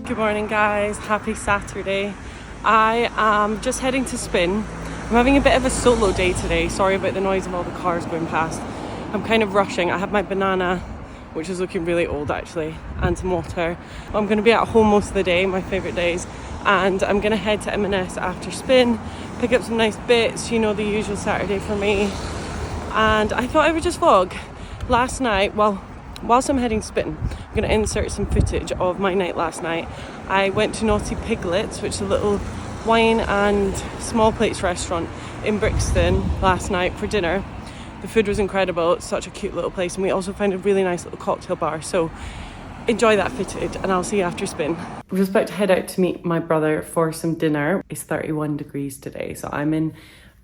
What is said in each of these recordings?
Good morning guys, happy Saturday. I am just heading to spin. I'm having a bit of a solo day today. Sorry about the noise of all the cars going past. I'm kind of rushing. I have my banana, which is looking really old actually, and some water. I'm going to be at home most of the day, my favourite days, and I'm going to head to M&S after spin, pick up some nice bits, you know, the usual Saturday for me. And I thought I would just vlog. Last night, whilst I'm heading to spin, I'm going to insert some footage of my night last night. I went to Naughty Piglets, which is a little wine and small plates restaurant in Brixton last night for dinner. The food was incredible. It's such a cute little place, and we also found a really nice little cocktail bar. So enjoy that footage and I'll see you after spin. I'm just about to head out to meet my brother for some dinner. It's 31 degrees today, so I'm in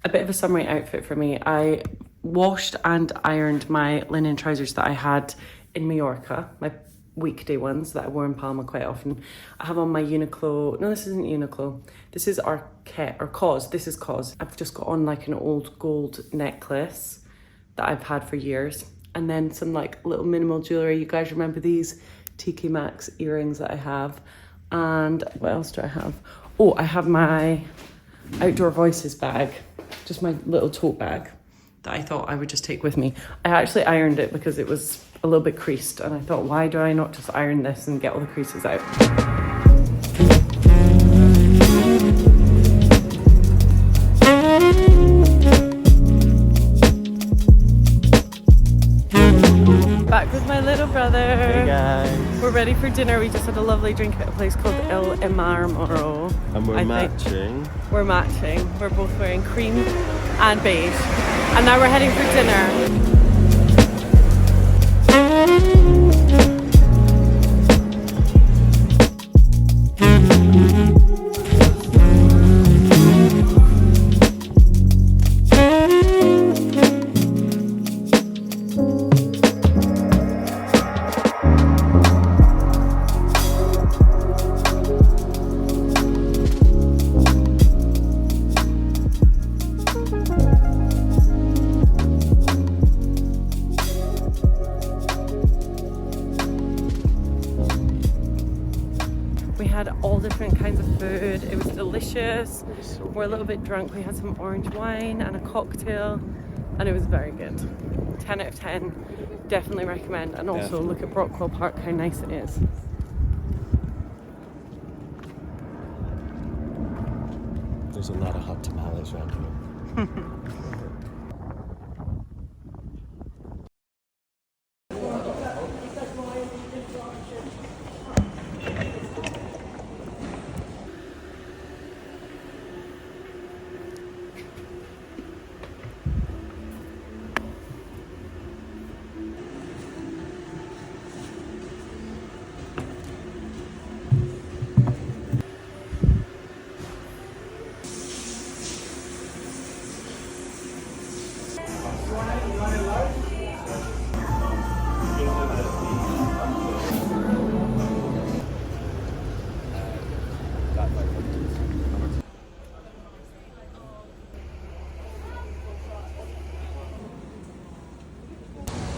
a bit of a summery outfit for me. I washed and ironed my linen trousers that I had in Mallorca, my weekday ones that I wore in Palma quite often. I have on my Uniqlo, no, this isn't Uniqlo, this is Arquette, or Cos, this is Cos. I've just got on like an old gold necklace that I've had for years, and then some like little minimal jewellery. You guys remember these TK Maxx earrings that I have? And what else do I have? Oh, I have my Outdoor Voices bag, just my little tote bag that I thought I would just take with me. I actually ironed it because it was a little bit creased, and I thought, why do I not just iron this and get all the creases out? Back with my little brother. Hey guys. We're ready for dinner. We just had a lovely drink at a place called El Marmoro. And we're matching. We're matching. We're both wearing cream and beige. And now we're heading for dinner. We had all different kinds of food. It was delicious. We're a little bit drunk. We had some orange wine and a cocktail, and it was very good. 10 out of 10. Definitely recommend. And also look at Brockwell Park, how nice it is. There's a lot of hot tamales around here.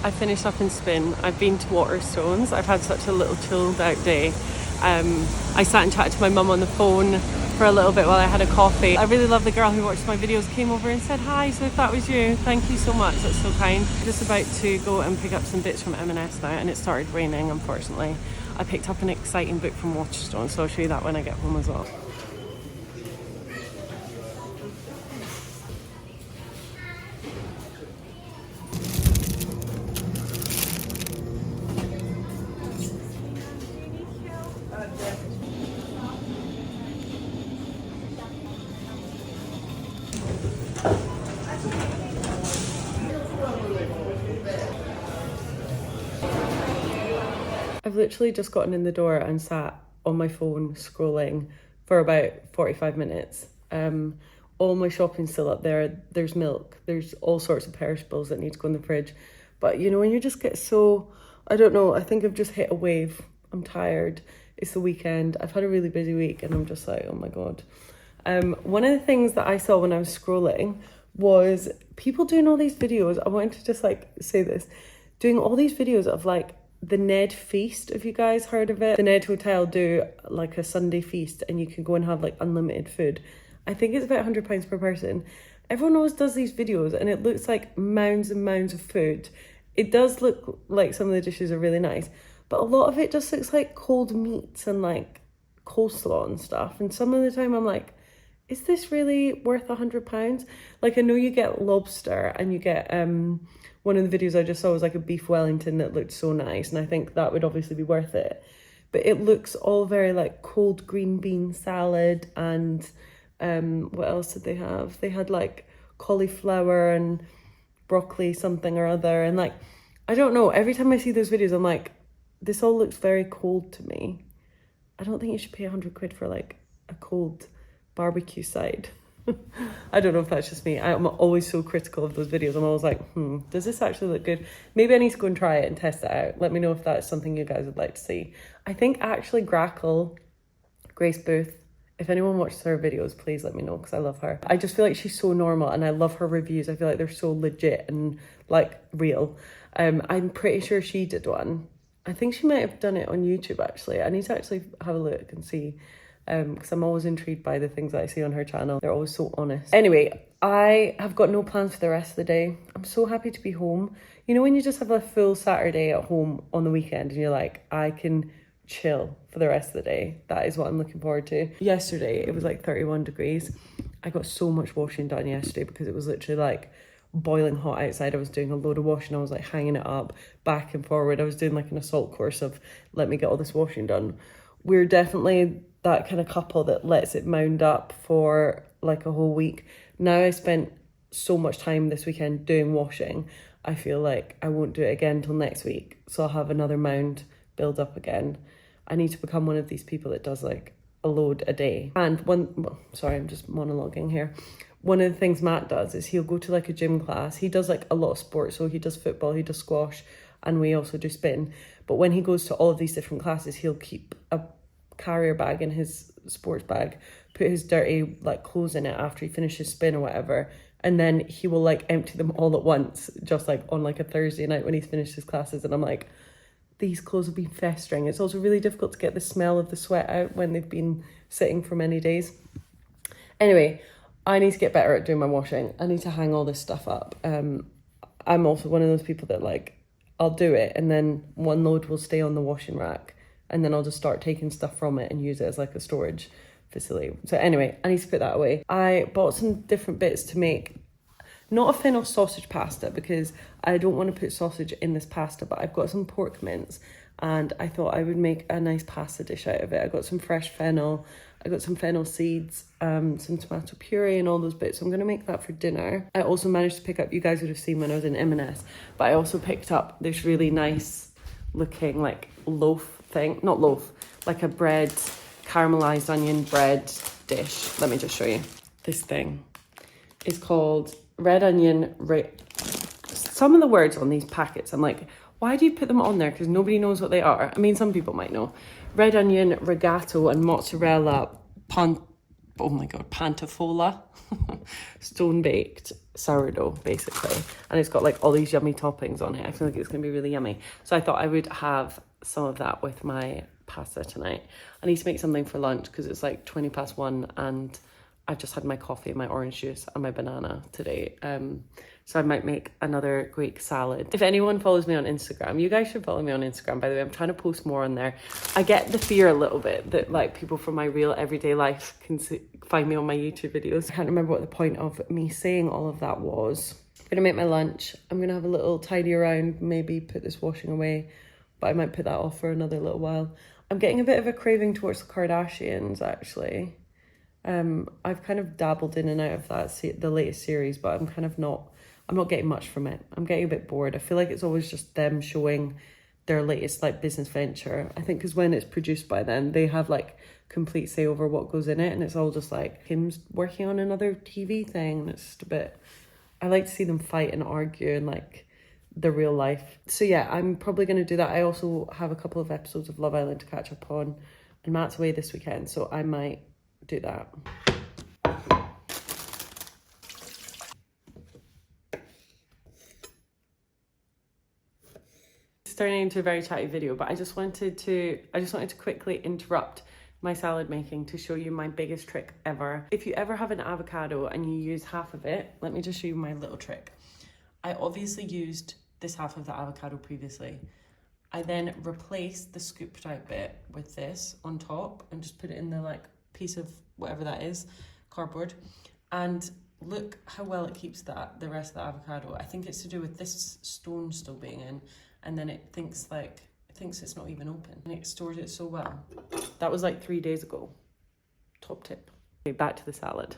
I finished up in spin. I've been to Waterstones. I've had such a little chilled out day. I sat and chatted to my mum on the phone for a little bit while I had a coffee. I really love the girl who watches my videos, came over and said hi, so if that was you, thank you so much, that's so kind. Just about to go and pick up some bits from M&S now, and it started raining unfortunately. I picked up an exciting book from Waterstones, so I'll show you that when I get home as well. I've literally just gotten in the door and sat on my phone scrolling for about 45 minutes. All my shopping's still up there. There's milk, there's all sorts of perishables that need to go in the fridge. But you know, when you just get so, I don't know, I think I've just hit a wave. I'm tired. It's the weekend. I've had a really busy week and I'm just like, oh my God. One of the things that I saw when I was scrolling was people doing all these videos. I wanted to just like say this, doing all these videos of like the Ned Feast, if you guys heard of it. The Ned Hotel do like a Sunday feast and you can go and have like unlimited food. I think it's about £100 per person. Everyone always does these videos and it looks like mounds and mounds of food. It does look like some of the dishes are really nice, but a lot of it just looks like cold meats and like coleslaw and stuff. And some of the time I'm like, is this really worth £100? Like, I know you get lobster and you get, one of the videos I just saw was like a beef Wellington that looked so nice. And I think that would obviously be worth it. But it looks all very like cold green bean salad and what else did they have? They had like cauliflower and broccoli something or other. And like, I don't know, every time I see those videos, I'm like, this all looks very cold to me. I don't think you should pay £100 for like a cold barbecue side. I don't know if that's just me. I'm always so critical of those videos. I'm always like, does this actually look good? Maybe I need to go and try it and test it out. Let me know if that's something you guys would like to see. I think actually Grackle, Grace Booth, if anyone watches her videos, please let me know because I love her. I just feel like she's so normal and I love her reviews. I feel like they're so legit and like real. I'm pretty sure she did one. I think she might have done it on YouTube actually. I need to actually have a look and see. Because I'm always intrigued by the things that I see on her channel. They're always so honest. Anyway, I have got no plans for the rest of the day. I'm so happy to be home. You know when you just have a full Saturday at home on the weekend and you're like, I can chill for the rest of the day. That is what I'm looking forward to. Yesterday, it was like 31 degrees. I got so much washing done yesterday because it was literally like boiling hot outside. I was doing a load of washing. I was like hanging it up back and forward. I was doing like an assault course of let me get all this washing done. We're definitely that kind of couple that lets it mound up for like a whole week. Now I spent so much time this weekend doing washing. I feel like I won't do it again until next week. So I'll have another mound build up again. I need to become one of these people that does like a load a day. And sorry, I'm just monologuing here. One of the things Matt does is he'll go to like a gym class. He does like a lot of sports. So he does football, he does squash, and we also do spin. But when he goes to all of these different classes, he'll keep a carrier bag in his sports bag, put his dirty like clothes in it after he finishes spin or whatever, and then he will like empty them all at once, just like on like a Thursday night when he's finished his classes. And I'm like, these clothes have been festering. It's also really difficult to get the smell of the sweat out when they've been sitting for many days. Anyway, I need to get better at doing my washing. I need to hang all this stuff up. I'm also one of those people that like, I'll do it and then one load will stay on the washing rack and then I'll just start taking stuff from it and use it as like a storage facility. So anyway, I need to put that away. I bought some different bits to make, not a fennel sausage pasta because I don't want to put sausage in this pasta, but I've got some pork mince and I thought I would make a nice pasta dish out of it. I got some fresh fennel, I got some fennel seeds, some tomato puree and all those bits. So I'm going to make that for dinner. I also managed to pick up, you guys would have seen when I was in M&S, but I also picked up this really nice looking like loaf thing, not loaf, like a bread, caramelized onion bread dish. Let me just show you. This thing is called red onion. Some of the words on these packets, I'm like, why do you put them on there? Because nobody knows what they are. I mean, some people might know. Red onion, regato, and mozzarella, pantofola, stone baked sourdough, basically. And it's got like all these yummy toppings on it. I feel like it's going to be really yummy. So I thought I would have some of that with my pasta tonight. I need to make something for lunch because it's like 1:20 and I've just had my coffee and my orange juice and my banana today. So I might make another Greek salad. If anyone follows me on Instagram, you guys should follow me on Instagram, by the way. I'm trying to post more on there. I get the fear a little bit that like people from my real everyday life can find me on my YouTube videos. I can't remember what the point of me saying all of that was. I'm gonna make my lunch. I'm gonna have a little tidy around, maybe put this washing away, but I might put that off for another little while. I'm getting a bit of a craving towards the Kardashians, actually. I've kind of dabbled in and out of that, the latest series, but I'm not getting much from it. I'm getting a bit bored. I feel like it's always just them showing their latest like business venture. I think because when it's produced by them, they have like complete say over what goes in it, and it's all just like Kim's working on another TV thing, and it's just a bit, I like to see them fight and argue and like the real life. So yeah, I'm probably going to do that. I also have a couple of episodes of Love Island to catch up on, and Matt's away this weekend, so I might do that. turning into a very chatty video, but I just wanted to quickly interrupt my salad making to show you my biggest trick ever. If you ever have an avocado and you use half of it, let me just show you my little trick. I obviously used this half of the avocado previously. I then replaced the scooped out bit with this on top and just put it in the like piece of whatever that is, cardboard. And look how well it keeps the rest of the avocado. I think it's to do with this stone still being in, and then it thinks it's not even open, and it stores it so well. That was like 3 days ago. Top tip. Okay, back to the salad.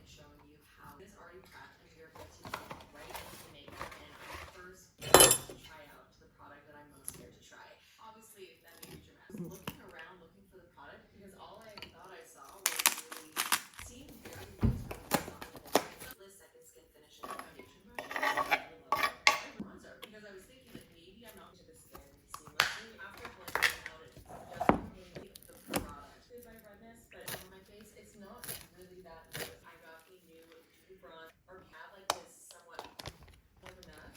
Showing you how this already prepped and you're good to go right into makeup. And I'm first try out the product that I'm most scared to try. Obviously, that made a huge mess. Looking around, looking for the product, because all I thought I saw was really seemed very nice. This second skin finishing foundation brush. Bronzer, because I was thinking like maybe I'm not into the skin seamlessly after blending it out. It doesn't really the product. Because I read this, but on my face, it's not really that good. I got a new bronze or have like this somewhat more than that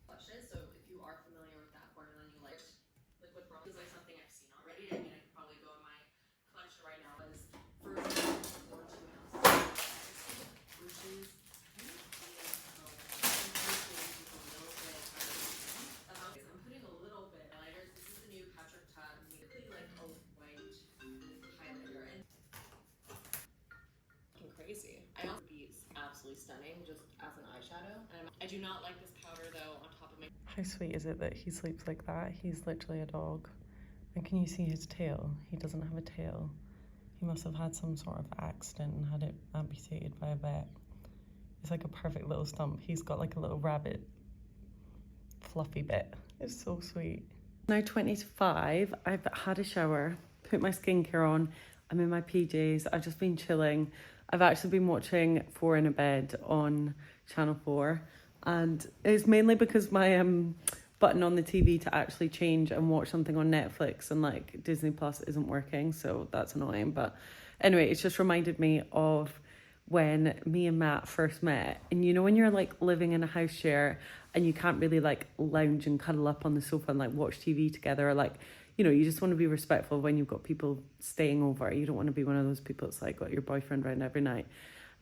blushes. So if you are familiar with that formula and you like liquid bronze, it's like something I've seen already. I mean, I could probably go in my collection right now as first or 2 ounces, which is I'm putting a little bit highlighter. This is the new Patrick Ta, really like a white highlighter and crazy. I also beats absolutely stunning just as an eyeshadow. And I do not like this powder though on top of my. How sweet is it that he sleeps like that? He's literally a dog. And can you see his tail? He doesn't have a tail. He must have had some sort of accident and had it amputated by a vet. It's like a perfect little stump. He's got like a little rabbit fluffy bit. It's so sweet. Now 20 to 5, I've had a shower, put my skincare on, I'm in my PJs, I've just been chilling. I've actually been watching Four in a Bed on Channel 4, and it's mainly because my button on the TV to actually change and watch something on Netflix and like Disney Plus isn't working, so that's annoying. But anyway, it's just reminded me of when me and Matt first met. And you know when you're like living in a house share and you can't really like lounge and cuddle up on the sofa and like watch TV together, or like, you know, you just want to be respectful when you've got people staying over. You don't want to be one of those people that's like got your boyfriend around every night.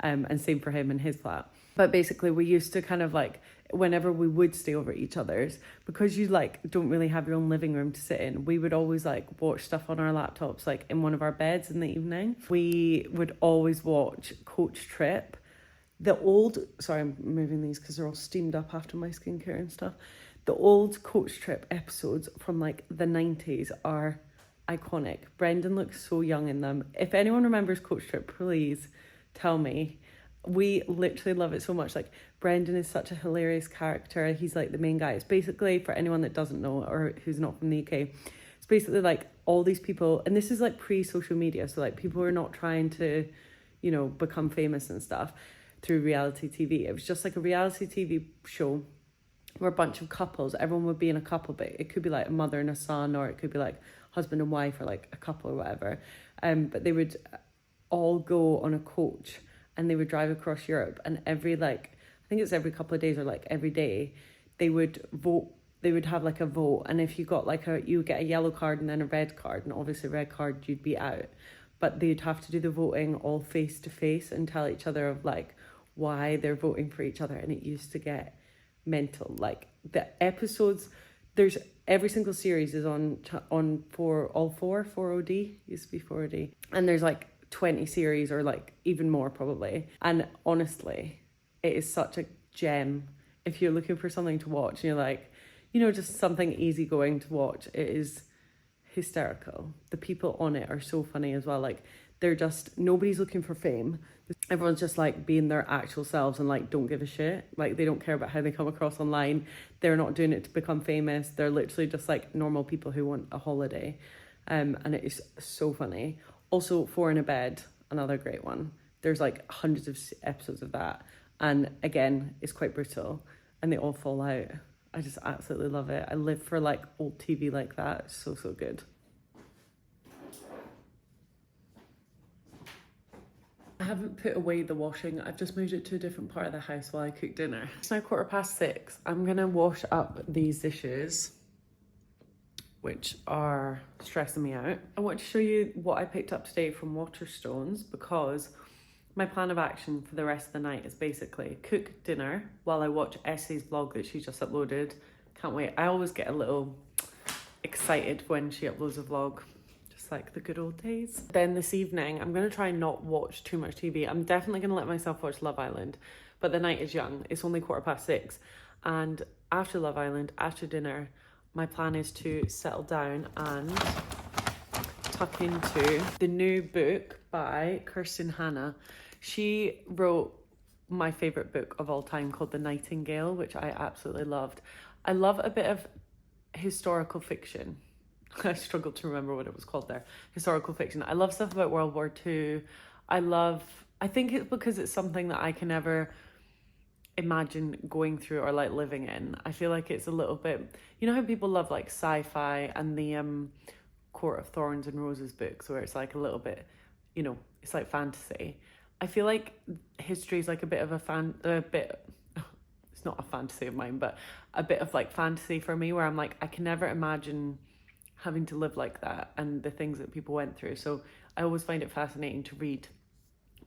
And same for him in his flat. But basically we used to kind of like, whenever we would stay over at each other's, because you like don't really have your own living room to sit in, we would always like watch stuff on our laptops, like in one of our beds in the evening. We would always watch Coach Trip. Sorry, I'm moving these because they're all steamed up after my skincare and stuff. The old Coach Trip episodes from like the 90s are iconic. Brendan looks so young in them. If anyone remembers Coach Trip, please tell me. We literally love it so much. Like, Brendan is such a hilarious character. He's like the main guy. It's basically, for anyone that doesn't know or who's not from the UK, it's basically like all these people, and this is like pre-social media, so like people are not trying to, you know, become famous and stuff through reality TV. It was just like a reality TV show where a bunch of couples, everyone would be in a couple, but it could be like a mother and a son, or it could be like husband and wife, or like a couple or whatever. But they would all go on a coach and they would drive across Europe, and every like, I think it's every couple of days or like every day, they would vote. They would have like a vote, and if you got like you would get a yellow card and then a red card, and obviously red card you'd be out, but they'd have to do the voting all face to face and tell each other of like why they're voting for each other. And it used to get mental. Like the episodes, there's every single series is on 4OD, used to be 4OD, and there's like 20 series or like even more probably. And honestly, it is such a gem if you're looking for something to watch and you're like, you know, just something easygoing to watch. It is hysterical. The people on it are so funny as well. Like, they're just, nobody's looking for fame. Everyone's just like being their actual selves and like don't give a shit. Like, they don't care about how they come across online. They're not doing it to become famous. They're literally just like normal people who want a holiday. And it is so funny. Also, Four in a Bed, another great one. There's like hundreds of episodes of that. And again, it's quite brutal and they all fall out. I just absolutely love it. I live for like old TV like that. It's so, so good. I haven't put away the washing. I've just moved it to a different part of the house while I cook dinner. It's now 6:15. I'm gonna wash up these dishes. which are stressing me out. I want to show you what I picked up today from Waterstones, because my plan of action for the rest of the night is basically cook dinner while I watch Essie's vlog that she just uploaded. Can't wait. I always get a little excited when she uploads a vlog, just like the good old days. Then this evening, I'm going to try and not watch too much TV. I'm definitely going to let myself watch Love Island, but the night is young. It's only 6:15. And after Love Island, after dinner, my plan is to settle down and tuck into the new book by Kirsten Hanna. She wrote my favourite book of all time called The Nightingale, which I absolutely loved. I love a bit of historical fiction. I struggled to remember what it was called there. Historical fiction. I love stuff about World War II. I think it's because it's something that I can never imagine going through or like living in. I feel like it's a little bit, you know how people love like sci-fi and the Court of Thorns and Roses books, where it's like a little bit, you know, it's like fantasy. I feel like history is like a bit of it's not a fantasy of mine, but a bit of like fantasy for me, where I'm like, I can never imagine having to live like that and the things that people went through. So I always find it fascinating to read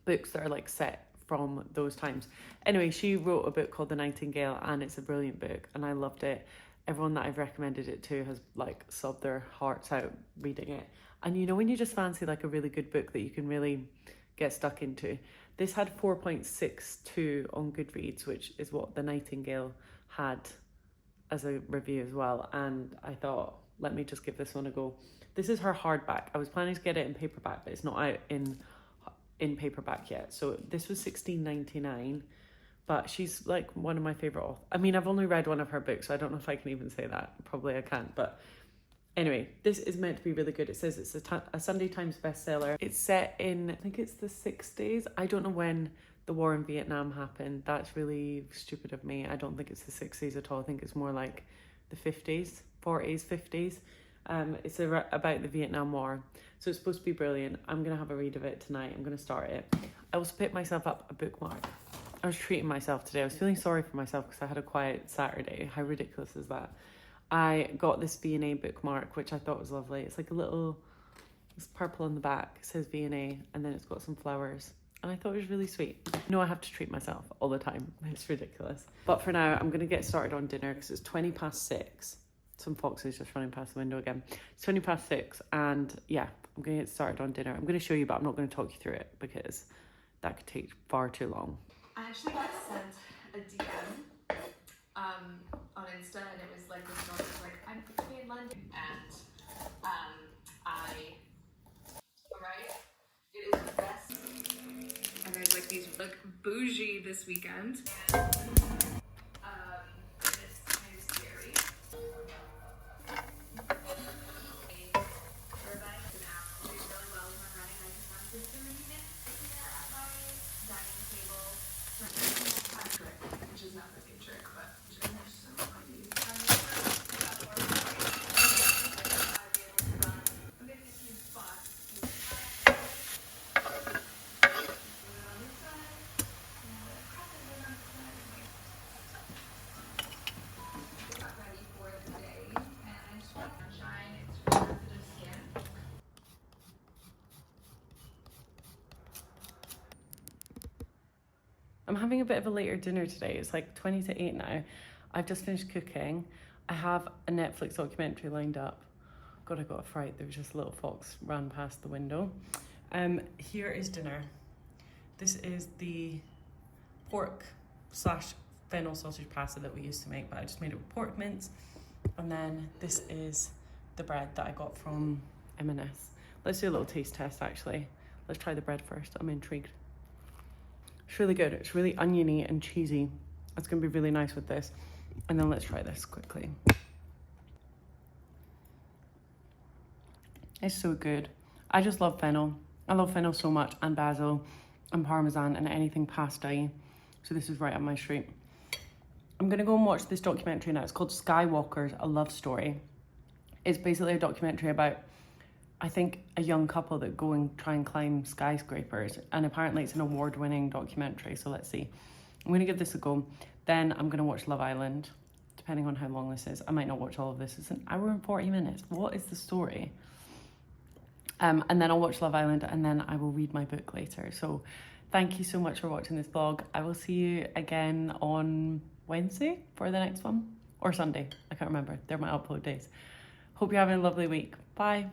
books that are like set from those times. Anyway, she wrote a book called The Nightingale, and it's a brilliant book and I loved it. Everyone that I've recommended it to has like sobbed their hearts out reading it. And you know, when you just fancy like a really good book that you can really get stuck into. This had 4.62 on Goodreads, which is what The Nightingale had as a review as well. And I thought, let me just give this one a go. This is her hardback. I was planning to get it in paperback, but it's not out in paperback yet. So this was $16.99, but she's like one of my favorite authors. I mean, I've only read one of her books, so I don't know if I can even say that. Probably I can't, but anyway, this is meant to be really good. It says it's a Sunday Times bestseller. It's set in, I think it's the 60s. I don't know when the war in Vietnam happened. That's really stupid of me. I don't think it's the 60s at all. I think it's more like the 50s, 40s, 50s. It's about the Vietnam War. So it's supposed to be brilliant. I'm going to have a read of it tonight. I'm going to start it. I also picked myself up a bookmark. I was treating myself today. I was feeling sorry for myself because I had a quiet Saturday. How ridiculous is that? I got this V&A bookmark, which I thought was lovely. It's like it's purple on the back. It says V&A, and then it's got some flowers. And I thought it was really sweet. No, I have to treat myself all the time. It's ridiculous. But for now, I'm going to get started on dinner because it's 6:20. Some foxes just running past the window again. It's 6:20, and yeah, I'm going to get started on dinner. I'm going to show you, but I'm not going to talk you through it because that could take far too long. I actually got sent a DM on Insta, and it was like this girl was like, I'm currently in London, and alright, it is the best. And there's like these like bougie this weekend. And it's kind of scary. Irvine is an app that does really well when I'm running. I can run for 30 minutes here at my dining table. A trick, which is not really a trick, but there's so many. I'm having a bit of a later dinner today. It's like 20 to 8 now. I've just finished cooking. I have a Netflix documentary lined up. God, I got a fright. There was just a little fox ran past the window. Here is dinner. This is the pork / fennel sausage pasta that we used to make, but I just made it with pork mince. And then this is the bread that I got from M&S. Let's do a little taste test actually. Let's try the bread first. I'm intrigued. It's really good. It's really oniony and cheesy. It's going to be really nice with this. And then let's try this quickly. It's so good. I just love fennel. I love fennel so much, and basil and parmesan and anything pasta-y. So this is right up my street. I'm going to go and watch this documentary now. It's called Skywalkers, A Love Story. It's basically a documentary about, I think, a young couple that go and try and climb skyscrapers, and apparently it's an award-winning documentary, so let's see. I'm going to give this a go. Then I'm going to watch Love Island, depending on how long this is. I might not watch all of this. It's an hour and 40 minutes. What is the story? And then I'll watch Love Island, and then I will read my book later. So thank you so much for watching this vlog. I will see you again on Wednesday for the next one, or Sunday. I can't remember. They're my upload days. Hope you're having a lovely week. Bye.